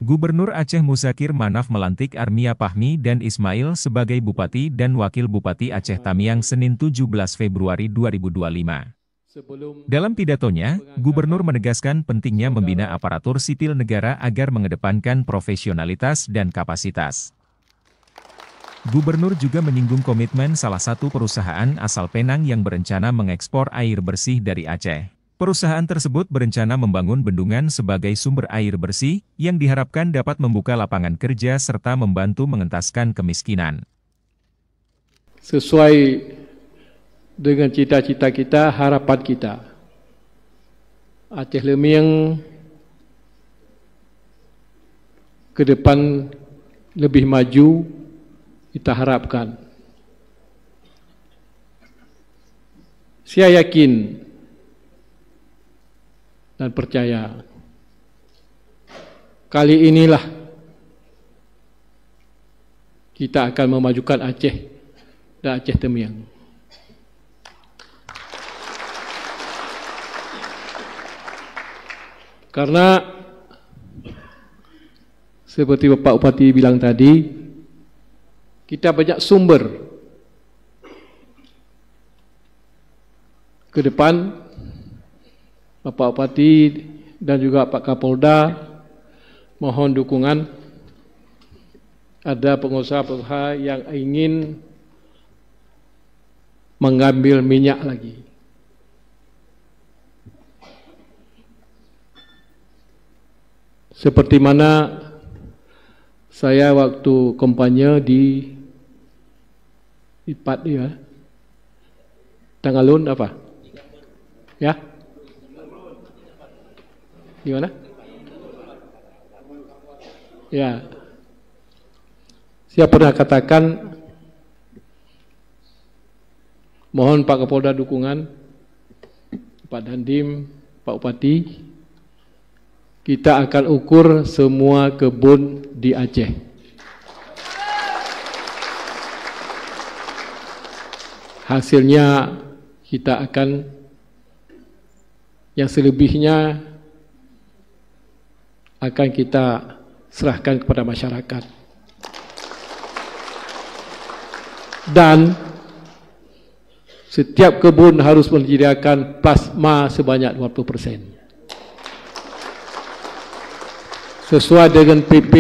Gubernur Aceh Muzakir Manaf melantik Armia Pahmi dan Ismail sebagai Bupati dan Wakil Bupati Aceh Tamiang Senin 17 Februari 2025. Dalam pidatonya, Gubernur menegaskan pentingnya membina aparatur sipil negara agar mengedepankan profesionalitas dan kapasitas. Gubernur juga menyinggung komitmen salah satu perusahaan asal Penang yang berencana mengekspor air bersih dari Aceh. Perusahaan tersebut berencana membangun bendungan sebagai sumber air bersih, yang diharapkan dapat membuka lapangan kerja serta membantu mengentaskan kemiskinan. Sesuai dengan cita-cita kita, harapan kita, Aceh Lemiang ke depan lebih maju, kita harapkan. Saya yakin dan percaya kali inilah kita akan memajukan Aceh dan Aceh Tamiang. Karena seperti Bapak Bupati bilang tadi, kita banyak sumber ke depan. Bapak Bupati dan juga Pak Kapolda mohon dukungan. Ada pengusaha-pengusaha yang ingin mengambil minyak lagi. Seperti mana saya waktu kampanye di Ipat ya, Tangalun apa? Ya? Di mana? Ya. Saya pernah katakan mohon Pak Kapolda dukungan, Pak Dandim, Pak Bupati. Kita akan ukur semua kebun di Aceh. Hasilnya kita akan, yang selebihnya akan kita serahkan kepada masyarakat. Dan setiap kebun harus menyediakan plasma sebanyak 20%. Sesuai dengan PP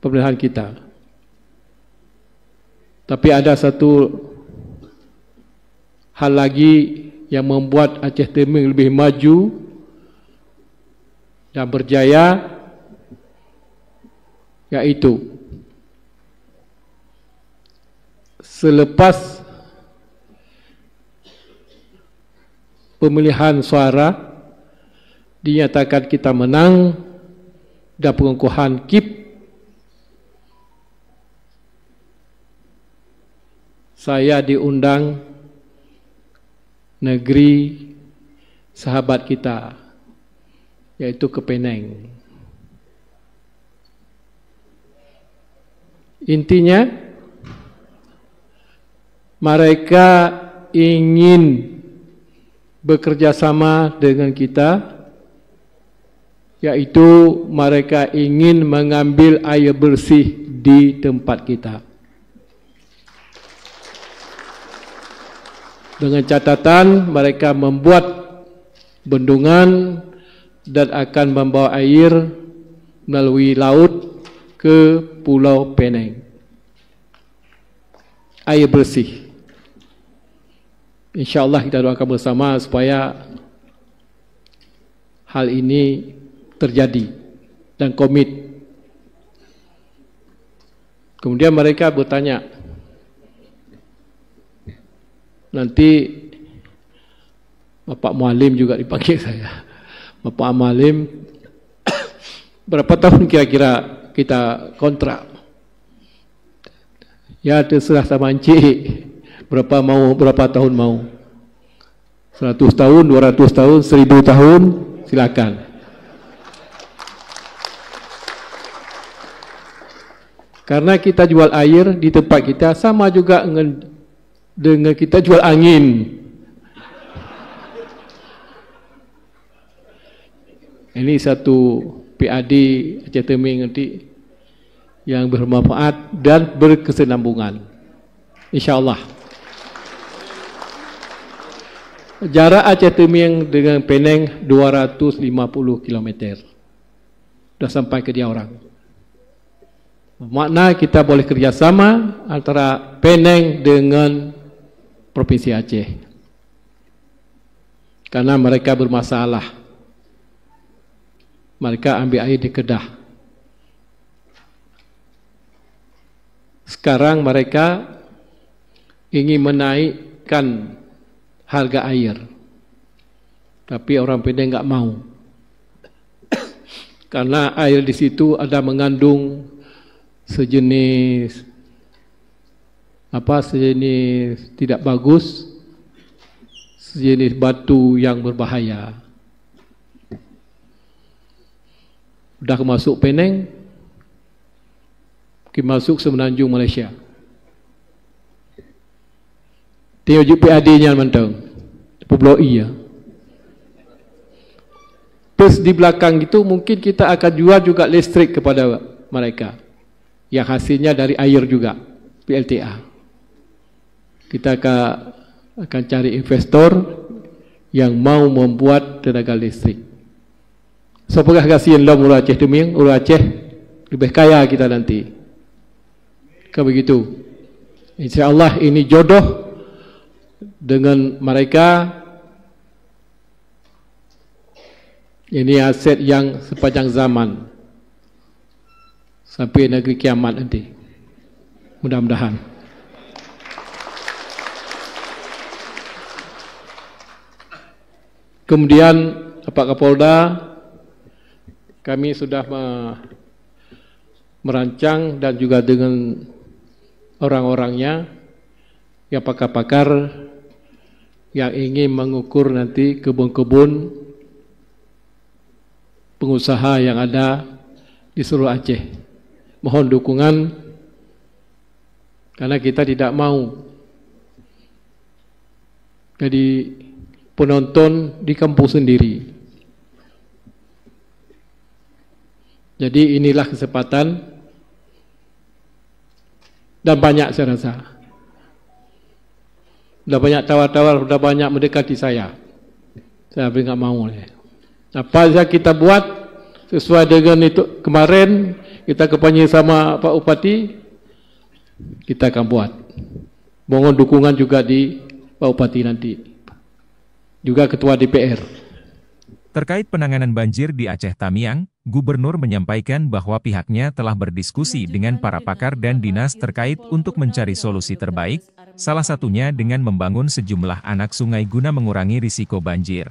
pemerintahan kita. Tapi ada satu hal lagi yang membuat Aceh Tamiang lebih maju dan berjaya, yaitu selepas pemilihan suara dinyatakan kita menang dan pengukuhan KIP, saya diundang negeri sahabat kita, yaitu ke Penang. Intinya, mereka ingin bekerja sama dengan kita, yaitu mereka ingin mengambil air bersih di tempat kita. Dengan catatan mereka membuat bendungan dan akan membawa air melalui laut ke Pulau Penang. Air bersih. InsyaAllah kita doakan bersama supaya hal ini terjadi dan komit. Kemudian mereka bertanya, nanti Bapak Mualim juga dipanggil saya. Bapak Mualim, berapa tahun kira-kira kita kontrak? Ya terserah sama Encik, berapa tahun mau? 100 tahun, 200 tahun, 1000 tahun, silakan. Karena kita jual air di tempat kita sama juga dengan kita jual angin. Ini satu PAD Aceh Tamiang nanti yang bermanfaat dan berkesinambungan. InsyaAllah. Jarak Aceh Tamiang dengan Penang 250 km. Sudah sampai ke dia orang. Makna kita boleh kerjasama antara Penang dengan Provinsi Aceh. Karena mereka bermasalah. Mereka ambil air di Kedah. Sekarang mereka ingin menaikkan harga air. Tapi orang Penang enggak mau. Karena air di situ ada mengandung sejenis tidak bagus, sejenis batu yang berbahaya. Sudah masuk Penang, kita masuk semenanjung Malaysia. Tengok PAD-nya mentang, Pulau I ya. Terus di belakang itu mungkin kita akan jual juga listrik kepada mereka. Yang hasilnya dari air juga, PLTA. Kita akan cari investor yang mau membuat tenaga listrik. Semoga kasihan lah orang Aceh Tamiang, orang Aceh lebih kaya kita nanti. Kan begitu. InsyaAllah ini jodoh dengan mereka. Ini aset yang sepanjang zaman. Sampai negeri kiamat nanti. Mudah-mudahan. Kemudian Pak Kapolda, kami sudah merancang dan juga dengan orang-orangnya, ya pakar-pakar yang ingin mengukur nanti kebun-kebun pengusaha yang ada di seluruh Aceh. Mohon dukungan karena kita tidak mau jadi penonton di kampung sendiri. Jadi inilah kesempatan dan banyak saya rasa. Sudah banyak tawar-tawar, sudah banyak mendekati saya. Saya enggak mau. Apa saja kita buat sesuai dengan itu kemarin kita kampanye sama Pak Upati, kita akan buat. Mohon dukungan juga di Pak Upati nanti. Juga Ketua DPR. Terkait penanganan banjir di Aceh Tamiang, Gubernur menyampaikan bahwa pihaknya telah berdiskusi dengan para pakar dan dinas terkait untuk mencari solusi terbaik, salah satunya dengan membangun sejumlah anak sungai guna mengurangi risiko banjir.